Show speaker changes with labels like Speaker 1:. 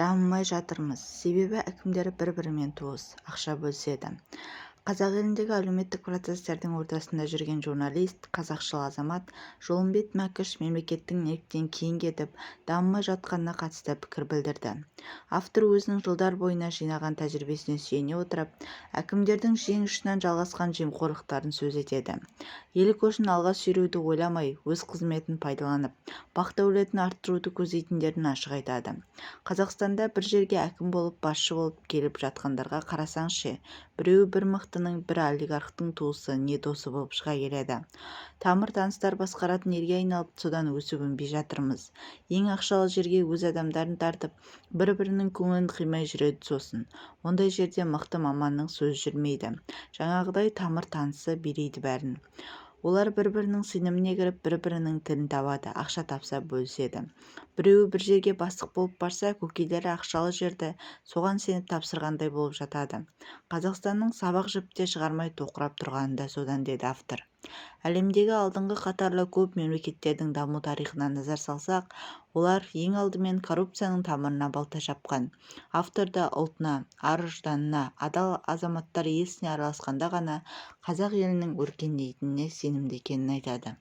Speaker 1: дамымай жатырмыз. Себебі әкімдері бір-бірімен туыс, ақша бөліседі. Қазақ еліндегі әлеуметтік процестердің ортасында жүрген журналист, қазақшыл азамат Жолымбет Мәкіш мемлекеттің неліктен кейін кетіп, дамымай жатқанына қатысты пікір білдірді. Автор өзінің жылдар бойына жинаған тәжірибесіне сүйене отырып, әкімдердің жең ұшынан жалғасқан жемқорлықтарын сөз етеді. Ел көшін алға сүйреуді ойламай, өз қызметін пайдаланып, бақ-дәулетін арттыруды көздейтіндерін ашық айтады. Қазақстанда бір жерге әкім болып, басшы болып келіп жатқандарға қарасаңшы, біреуі бір мықтының, бір олигархтың туысы не досы болып шыға келеді. Тамыр-таныстар басқаратын елге айналып, содан өсіп-өнбей жатырмыз. Ең ақшалы жерге өз адамдарын тартып, бір-бірінің көңілін қимай жүреді сосын. Ондай жерде мықты маманның сөзі жүрмейді. Жаңағыдай тамыр-танысы билейді бәрін. Олар бір-бірінің сеніміне кіріп, бір-бірінің тілін табады, ақша тапса бөліседі. Біреуі бір жерге бастық болып барса, көкелері ақшалы жерді соған сеніп тапсырғандай болып жатады. Қазақстанның сабақ жіпте шығармай тоқырап тұрғаны да содан, деді автор. Әлемдегі алдыңғы қатарлы көп мемлекеттердің даму тарихына назар салсақ, олар ең алдымен коррупцияның тамырына балта шапқан. Автор да ұлтына, ар-ұжданына, адал азаматтар есіне араласқанда ғана қазақ елінің өркендейтініне сенімді екенін айтады.